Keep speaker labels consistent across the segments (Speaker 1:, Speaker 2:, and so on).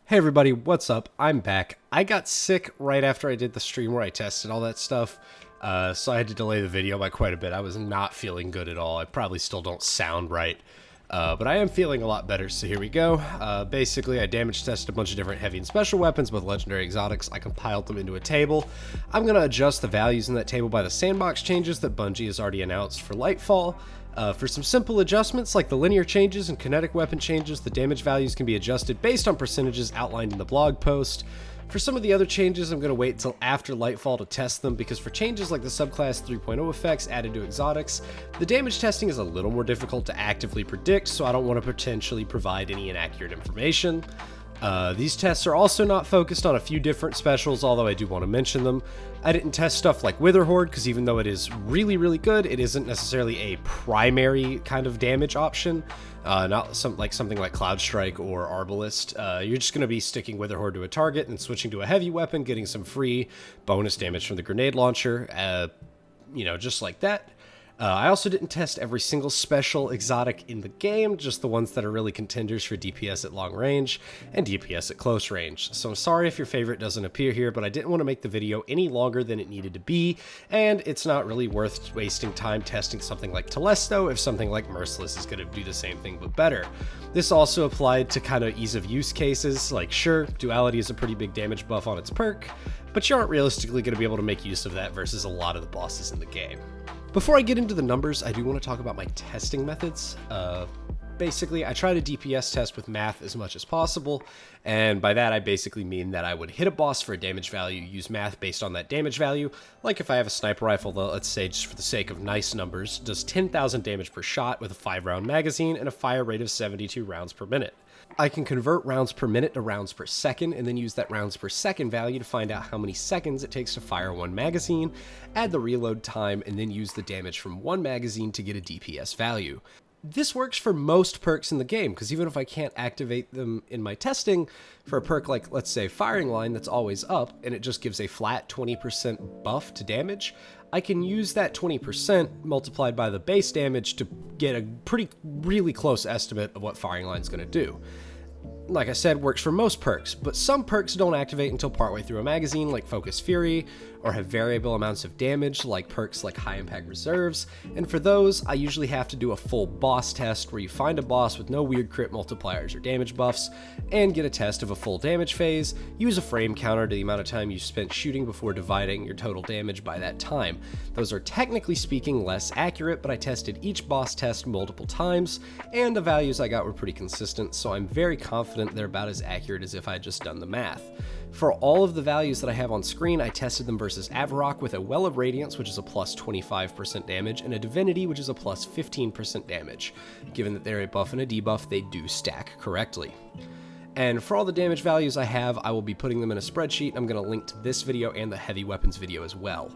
Speaker 1: Hey everybody, what's up? I'm back. I got sick right after I did the stream where I tested all that stuff, so I had to delay the video by quite a bit. I was not feeling good at all. I probably still don't sound right, but I am feeling a lot better, so here we go. Basically, I damage tested a bunch of different heavy and special weapons, both legendary exotics. I compiled them into a table. I'm going to adjust the values in that table by the sandbox changes that Bungie has already announced for Lightfall. For some simple adjustments like the linear changes and kinetic weapon changes, the damage values can be adjusted based on percentages outlined in the blog post. For some of the other changes, I'm going to wait until after Lightfall to test them, because for changes like the subclass 3.0 effects added to exotics, the damage testing is a little more difficult to actively predict, so I don't want to potentially provide any inaccurate information. These tests are also not focused on a few different specials, although I do want to mention them. I didn't test stuff like Wither Horde, because even though it is really good, it isn't necessarily a primary kind of damage option. Not something like Cloud Strike or Arbalist. You're just going to be sticking Wither Horde to a target and switching to a heavy weapon, getting some free bonus damage from the grenade launcher, just like that. I also didn't test every single special exotic in the game, just the ones that are really contenders for DPS at long range and DPS at close range. So I'm sorry if your favorite doesn't appear here, but I didn't want to make the video any longer than it needed to be, and it's not really worth wasting time testing something like Telesto if something like Merciless is going to do the same thing but better. This also applied to kind of ease of use cases, like sure, Duality is a pretty big damage buff on its perk, but you aren't realistically going to be able to make use of that versus a lot of the bosses in the game. Before I get into the numbers, I do want to talk about my testing methods. Basically, I try to DPS test with math as much as possible, and by that I basically mean that I would hit a boss for a damage value, use math based on that damage value. Like if I have a sniper rifle that, let's say, just for the sake of nice numbers, does 10,000 damage per shot with a 5-round magazine and a fire rate of 72 rounds per minute. I can convert rounds per minute to rounds per second, and then use that rounds per second value to find out how many seconds it takes to fire one magazine, add the reload time, and then use the damage from one magazine to get a DPS value. This works for most perks in the game, because even if I can't activate them in my testing, for a perk like, let's say, Firing Line that's always up, and it just gives a flat 20% buff to damage, I can use that 20% multiplied by the base damage to get a really close estimate of what Firing Line's going to do. Like I said, works for most perks, but some perks don't activate until partway through a magazine, like Focus Fury, or have variable amounts of damage, like perks like High Impact Reserves, and for those, I usually have to do a full boss test where you find a boss with no weird crit multipliers or damage buffs, and get a test of a full damage phase, use a frame counter to the amount of time you spent shooting before dividing your total damage by that time. Those are technically speaking less accurate, but I tested each boss test multiple times, and the values I got were pretty consistent, so I'm very confident they're about as accurate as if I had just done the math. For all of the values that I have on screen, I tested them versus Avarok with a Well of Radiance, which is a plus 25% damage, and a Divinity, which is a plus 15% damage. Given that they're a buff and a debuff, they do stack correctly. And for all the damage values I have, I will be putting them in a spreadsheet. I'm going to link to this video and the heavy weapons video as well.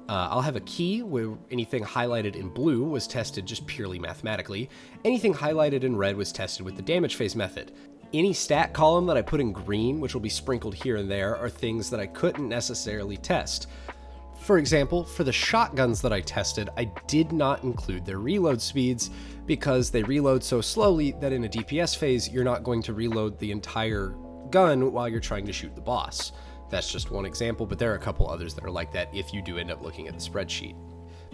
Speaker 1: I'll have a key where anything highlighted in blue was tested just purely mathematically. Anything highlighted in red was tested with the damage phase method. Any stat column that I put in green, which will be sprinkled here and there, are things that I couldn't necessarily test. For example, for the shotguns that I tested, I did not include their reload speeds because they reload so slowly that in a DPS phase, you're not going to reload the entire gun while you're trying to shoot the boss. That's just one example, but there are a couple others that are like that if you do end up looking at the spreadsheet.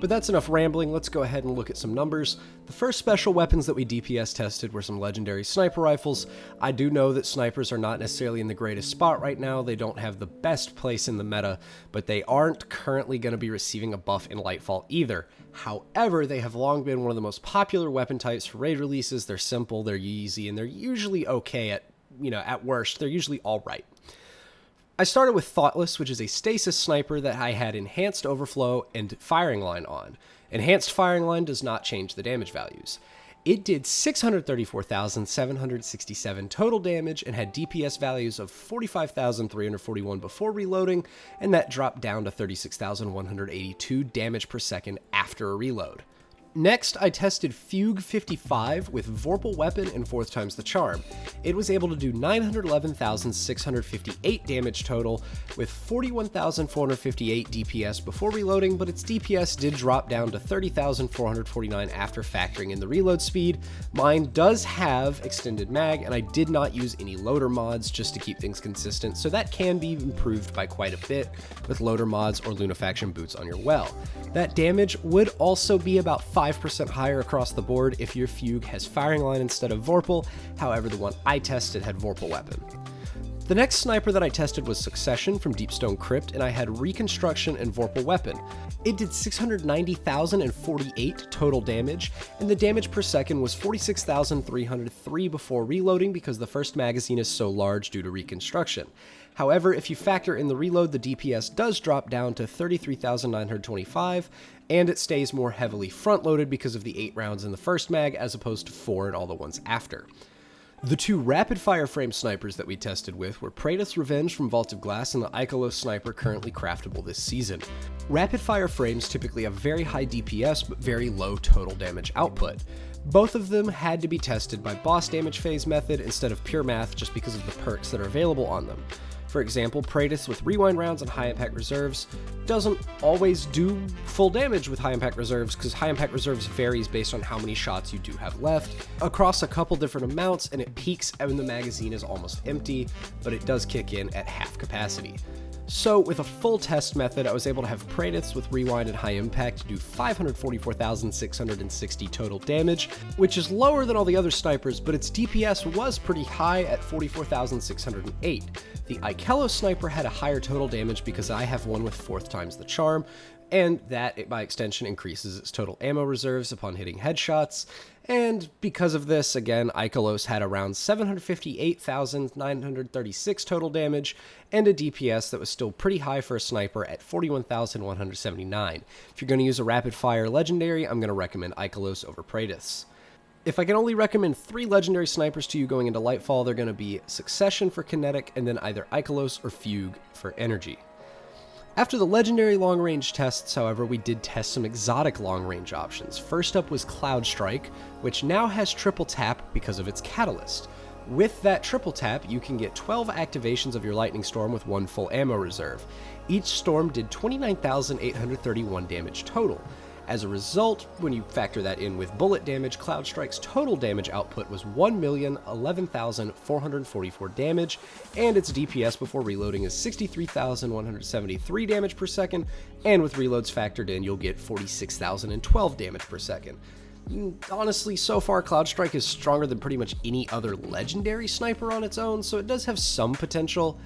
Speaker 1: But that's enough rambling, let's go ahead and look at some numbers. The first special weapons that we DPS tested were some legendary sniper rifles. I do know that snipers are not necessarily in the greatest spot right now, they don't have the best place in the meta, but they aren't currently going to be receiving a buff in Lightfall either. However, they have long been one of the most popular weapon types for raid releases. They're simple, they're easy, and they're usually okay at worst, they're usually alright. I started with Thoughtless, which is a stasis sniper that I had Enhanced Overflow and Firing Line on. Enhanced Firing Line does not change the damage values. It did 634,767 total damage and had DPS values of 45,341 before reloading, and that dropped down to 36,182 damage per second after a reload. Next, I tested Fugue 55 with Vorpal Weapon and 4th times the Charm. It was able to do 911,658 damage total with 41,458 DPS before reloading, but its DPS did drop down to 30,449 after factoring in the reload speed. Mine does have extended mag, and I did not use any loader mods just to keep things consistent, so that can be improved by quite a bit with loader mods or Lunafaction boots on your well. That damage would also be about 5% higher across the board if your Fugue has Firing Line instead of Vorpal, however the one I tested had Vorpal Weapon. The next sniper that I tested was Succession from Deepstone Crypt, and I had Reconstruction and Vorpal Weapon. It did 690,048 total damage, and the damage per second was 46,303 before reloading because the first magazine is so large due to Reconstruction. However, if you factor in the reload, the DPS does drop down to 33,925, and it stays more heavily front-loaded because of the 8 rounds in the first mag as opposed to 4 in all the ones after. The two rapid-fire frame snipers that we tested with were Praetus Revenge from Vault of Glass and the Icolos sniper currently craftable this season. Rapid-fire frames typically have very high DPS but very low total damage output. Both of them had to be tested by boss damage phase method instead of pure math just because of the perks that are available on them. For example, Praetus with rewind rounds and high impact reserves doesn't always do full damage with high impact reserves because high impact reserves varies based on how many shots you do have left across a couple different amounts, and it peaks when the magazine is almost empty, but it does kick in at half capacity. So with a full test method, I was able to have Praetus with rewind and high impact do 544,660 total damage, which is lower than all the other snipers, but its DPS was pretty high at 44,608. The Icolos sniper had a higher total damage because I have one with 4th times the Charm, and that, by extension, increases its total ammo reserves upon hitting headshots. And because of this, again, Icolos had around 758,936 total damage, and a DPS that was still pretty high for a sniper at 41,179. If you're going to use a rapid-fire legendary, I'm going to recommend Icolos over Praetus. If I can only recommend 3 legendary snipers to you going into Lightfall, they're going to be Succession for kinetic, and then either Icolos or Fugue for energy. After the legendary long-range tests, however, we did test some exotic long-range options. First up was Cloud Strike, which now has triple tap because of its catalyst. With that triple tap, you can get 12 activations of your Lightning Storm with 1 full ammo reserve. Each storm did 29,831 damage total. As a result, when you factor that in with bullet damage, Cloud Strike's total damage output was 1,011,444 damage, and its DPS before reloading is 63,173 damage per second, and with reloads factored in, you'll get 46,012 damage per second. Honestly, so far, Cloud Strike is stronger than pretty much any other legendary sniper on its own, so it does have some potential.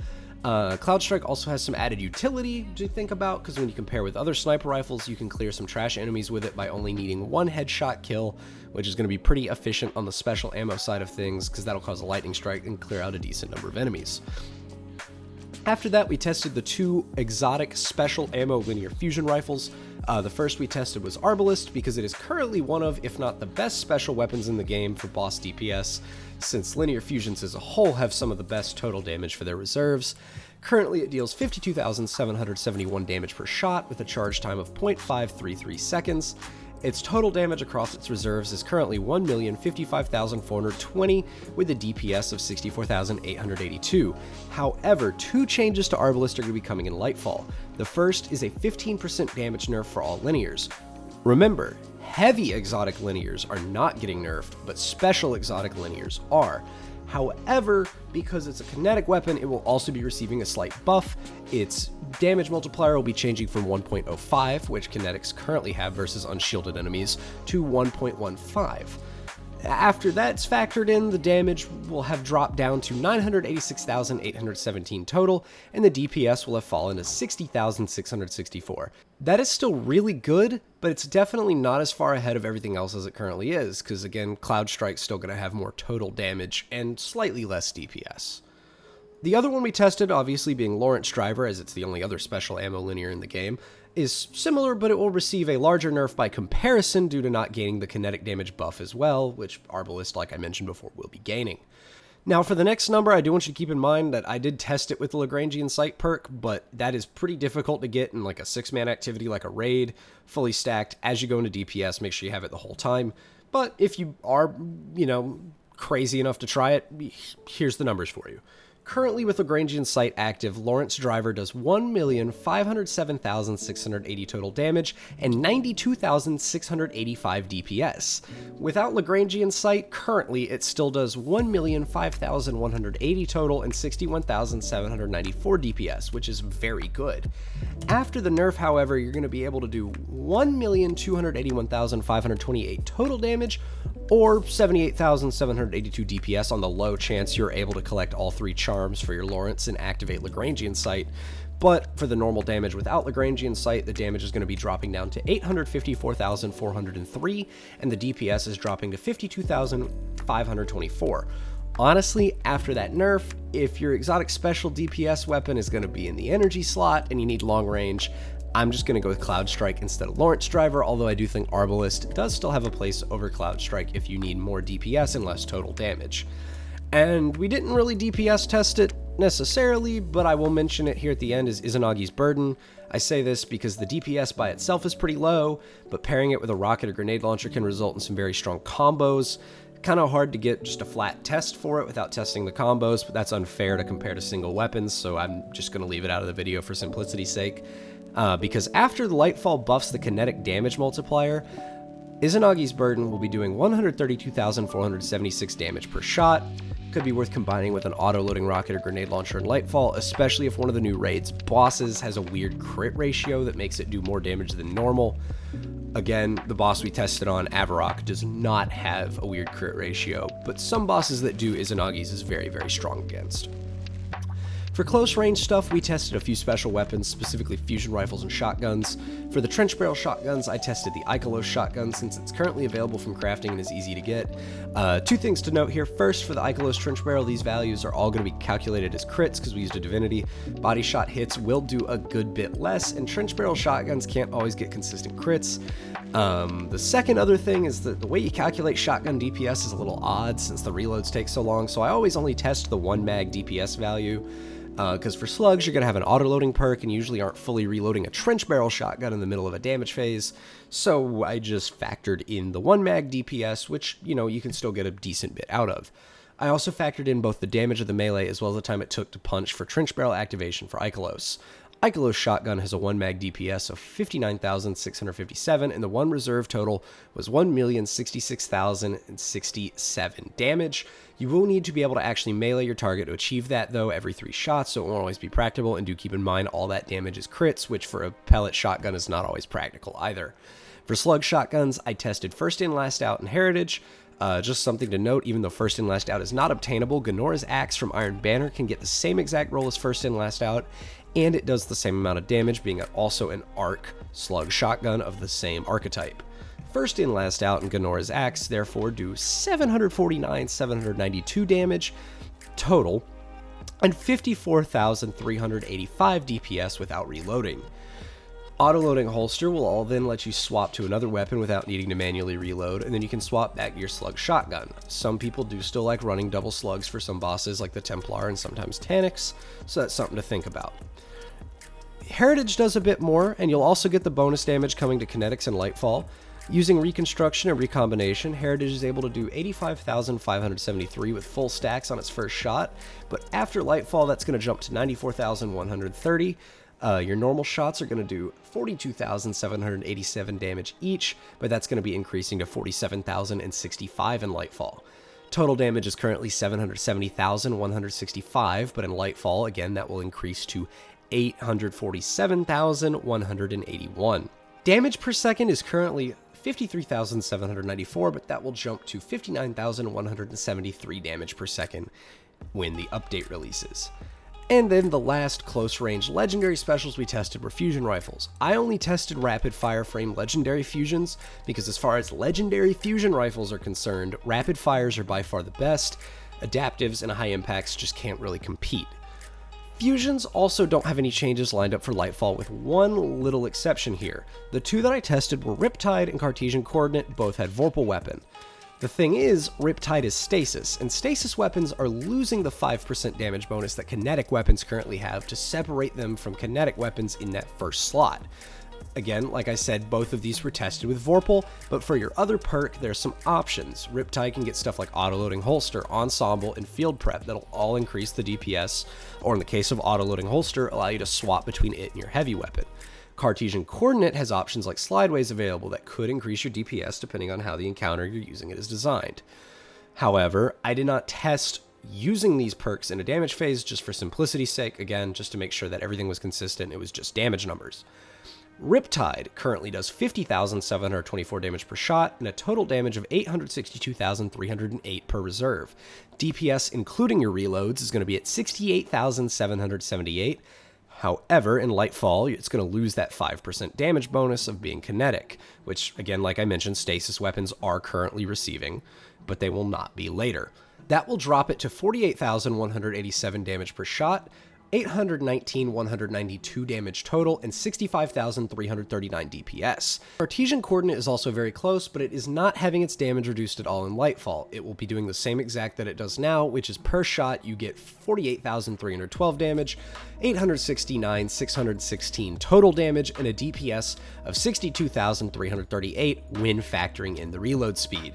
Speaker 1: Cloud Strike also has some added utility to think about, because when you compare with other sniper rifles, you can clear some trash enemies with it by only needing 1 headshot kill, which is going to be pretty efficient on the special ammo side of things, because that'll cause a lightning strike and clear out a decent number of enemies. After that, we tested the 2 exotic special ammo linear fusion rifles. The first we tested was Arbalest, because it is currently one of, if not the best special weapons in the game for boss DPS, since linear fusions as a whole have some of the best total damage for their reserves. Currently, it deals 52,771 damage per shot with a charge time of 0.533 seconds. Its total damage across its reserves is currently 1,055,420 with a DPS of 64,882. However, 2 changes to Arbalest are going to be coming in Lightfall. The first is a 15% damage nerf for all linears. Remember, heavy exotic linears are not getting nerfed, but special exotic linears are. However, because it's a kinetic weapon, it will also be receiving a slight buff. Its damage multiplier will be changing from 1.05, which kinetics currently have versus unshielded enemies, to 1.15. After that's factored in, the damage will have dropped down to 986,817 total, and the DPS will have fallen to 60,664. That is still really good, but it's definitely not as far ahead of everything else as it currently is, because again, Cloud Strike's still going to have more total damage and slightly less DPS. The other one we tested, obviously being Lawrence Driver, as it's the only other special ammo linear in the game, is similar, but it will receive a larger nerf by comparison due to not gaining the kinetic damage buff as well, which Arbalest, like I mentioned before, will be gaining. Now for the next number, I do want you to keep in mind that I did test it with the Lagrangian Sight perk, but that is pretty difficult to get in like a 6-man activity like a raid, fully stacked. As you go into DPS, make sure you have it the whole time. But if you are, crazy enough to try it, here's the numbers for you. Currently with Lagrangian Sight active, Lawrence Driver does 1,507,680 total damage and 92,685 DPS. Without Lagrangian Sight, currently it still does 1,005,180 total and 61,794 DPS, which is very good. After the nerf, however, you're going to be able to do 1,281,528 total damage or 78,782 DPS on the low chance you're able to collect all 3 charms for your Lawrence and activate Lagrangian Sight. But for the normal damage without Lagrangian Sight, the damage is going to be dropping down to 854,403, and the DPS is dropping to 52,524. Honestly, after that nerf, if your exotic special DPS weapon is going to be in the energy slot and you need long range, I'm just going to go with Cloud Strike instead of Lawrence Driver, although I do think Arbalist does still have a place over Cloud Strike if you need more DPS and less total damage. And we didn't really DPS test it necessarily, but I will mention it here at the end is Izanagi's Burden. I say this because the DPS by itself is pretty low, but pairing it with a rocket or grenade launcher can result in some very strong combos. Kind of hard to get just a flat test for it without testing the combos, but that's unfair to compare to single weapons, so I'm just going to leave it out of the video for simplicity's sake. Because after the Lightfall buffs the kinetic damage multiplier, Izanagi's Burden will be doing 132,476 damage per shot. Could be worth combining with an auto-loading rocket or grenade launcher in Lightfall, especially if one of the new raid's bosses has a weird crit ratio that makes it do more damage than normal. Again, the boss we tested on, Avarok, does not have a weird crit ratio, but some bosses that do, Izanagi's is very, very strong against. For close range stuff, we tested a few special weapons, specifically fusion rifles and shotguns. For the trench barrel shotguns, I tested the Ikelos shotgun since it's currently available from crafting and is easy to get. 2 things to note here. First, for the Ikelos trench barrel, these values are all going to be calculated as crits because we used a divinity. Body shot hits will do a good bit less, and trench barrel shotguns can't always get consistent crits. The second other thing is that the way you calculate shotgun DPS is a little odd since the reloads take so long, so I always only test the 1 mag DPS value. Because for slugs, you're going to have an auto-loading perk and usually aren't fully reloading a trench barrel shotgun in the middle of a damage phase, so I just factored in the 1 mag DPS, which, you can still get a decent bit out of. I also factored in both the damage of the melee as well as the time it took to punch for trench barrel activation for Ikelos. Ikelos shotgun has a 1 mag DPS of 59,657, and the 1 reserve total was 1,066,067 damage. You will need to be able to actually melee your target to achieve that, though, every 3 shots, so it won't always be practical, and do keep in mind all that damage is crits, which for a pellet shotgun is not always practical either. For slug shotguns, I tested first in, last out, and heritage. Just something to note, even though first in, last out is not obtainable, Ganora's Axe from Iron Banner can get the same exact roll as first in, last out, and it does the same amount of damage, being also an arc slug shotgun of the same archetype. First in, last out, and Ganora's Axe therefore do 749,792 damage total, and 54,385 DPS without reloading. Auto-loading holster will all then let you swap to another weapon without needing to manually reload, and then you can swap back your slug shotgun. Some people do still like running double slugs for some bosses like the Templar and sometimes Taniks, so that's something to think about. Heritage does a bit more, and you'll also get the bonus damage coming to kinetics and Lightfall. Using Reconstruction and Recombination, Heritage is able to do 85,573 with full stacks on its first shot, but after Lightfall that's going to jump to 94,130. Your normal shots are going to do 42,787 damage each, but that's going to be increasing to 47,065 in Lightfall. Total damage is currently 770,165, but in Lightfall, again, that will increase to 847,181. Damage per second is currently 53,794, but that will jump to 59,173 damage per second when the update releases. And then the last close-range legendary specials we tested were fusion rifles. I only tested rapid-fire frame legendary fusions because as far as legendary fusion rifles are concerned, rapid fires are by far the best. Adaptives and high impacts just can't really compete. Fusions also don't have any changes lined up for Lightfall, with one little exception here. The 2 that I tested were Riptide and Cartesian Coordinate, both had Vorpal Weapon. The thing is, Riptide is stasis, and stasis weapons are losing the 5% damage bonus that kinetic weapons currently have to separate them from kinetic weapons in that first slot. Again, like I said, both of these were tested with Vorpal, but for your other perk, there's some options. Riptide can get stuff like Autoloading Holster, Ensemble, and Field Prep that'll all increase the DPS, or in the case of Autoloading Holster, allow you to swap between it and your heavy weapon. Cartesian Coordinate has options like Slideways available that could increase your DPS depending on how the encounter you're using it is designed. However, I did not test using these perks in a damage phase just for simplicity's sake, again, just to make sure that everything was consistent, it was just damage numbers. Riptide currently does 50,724 damage per shot and a total damage of 862,308 per reserve. DPS including your reloads is going to be at 68,778. However, in Lightfall, it's going to lose that 5% damage bonus of being kinetic, which, again, like I mentioned, stasis weapons are currently receiving, but they will not be later. That will drop it to 48,187 damage per shot, 819,192 damage total, and 65,339 DPS. Cartesian Coordinate is also very close, but it is not having its damage reduced at all in Lightfall. It will be doing the same exact that it does now, which is per shot you get 48,312 damage, 869,616 total damage, and a DPS of 62,338 when factoring in the reload speed.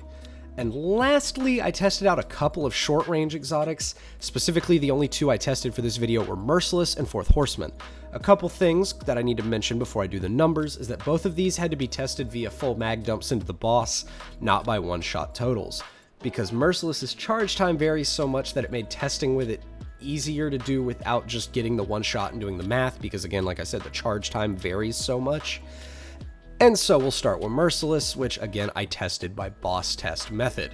Speaker 1: And lastly, I tested out a couple of short-range exotics. Specifically, the only two I tested for this video were Merciless and Fourth Horseman. A couple things that I need to mention before I do the numbers is that both of these had to be tested via full mag dumps into the boss, not by one-shot totals. Because Merciless's charge time varies so much that it made testing with it easier to do without just getting the one-shot and doing the math, because again, like I said, the charge time varies so much. And so we'll start with Merciless, which again I tested by boss test method.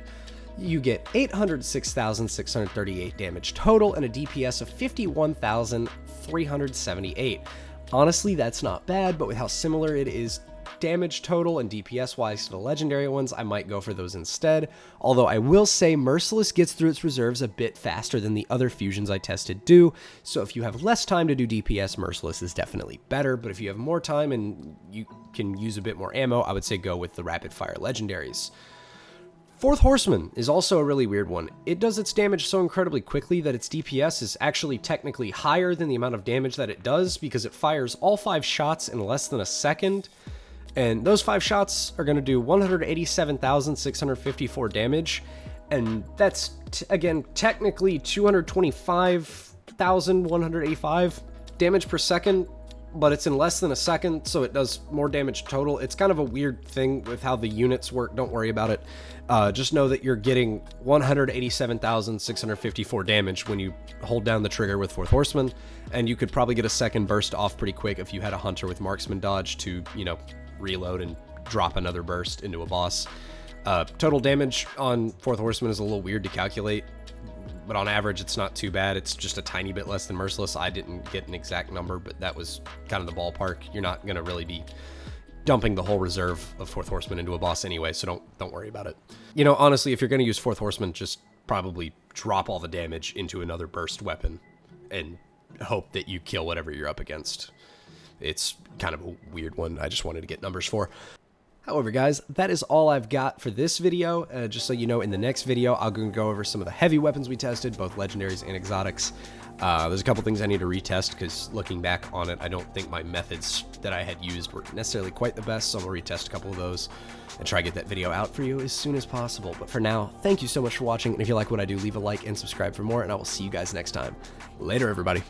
Speaker 1: You get 806,638 damage total and a DPS of 51,378. Honestly, that's not bad, but with how similar it is damage total and DPS wise to the legendary ones, I might go for those instead. Although I will say Merciless gets through its reserves a bit faster than the other fusions I tested do, so if you have less time to do DPS, Merciless is definitely better, but if you have more time and you can use a bit more ammo, I would say go with the rapid fire legendaries. Fourth Horseman is also a really weird one. It does its damage so incredibly quickly that its DPS is actually technically higher than the amount of damage that it does because it fires all 5 shots in less than a second. And those 5 shots are going to do 187,654 damage, and that's, again, technically 225,185 damage per second, but it's in less than a second, so it does more damage total. It's kind of a weird thing with how the units work. Don't worry about it. Just know that you're getting 187,654 damage when you hold down the trigger with Fourth Horseman, and you could probably get a second burst off pretty quick if you had a Hunter with Marksman dodge to, you know, reload and drop another burst into a boss. Total damage on Fourth Horseman is a little weird to calculate, but on average it's not too bad. It's just a tiny bit less than Merciless. I didn't get an exact number, but that was kind of the ballpark. You're not going to really be dumping the whole reserve of Fourth Horseman into a boss anyway, so don't worry about it. You know, honestly, if you're going to use Fourth Horseman, just probably drop all the damage into another burst weapon and hope that you kill whatever you're up against. It's kind of a weird one. I just wanted to get numbers for. However, guys, that is all I've got for this video. Just so you know, in the next video, I'm going to go over some of the heavy weapons we tested, both legendaries and exotics. There's a couple things I need to retest because looking back on it, I don't think my methods that I had used were necessarily quite the best, so I'm going to retest a couple of those and try to get that video out for you as soon as possible. But for now, thank you so much for watching, and if you like what I do, leave a like and subscribe for more, and I will see you guys next time. Later, everybody.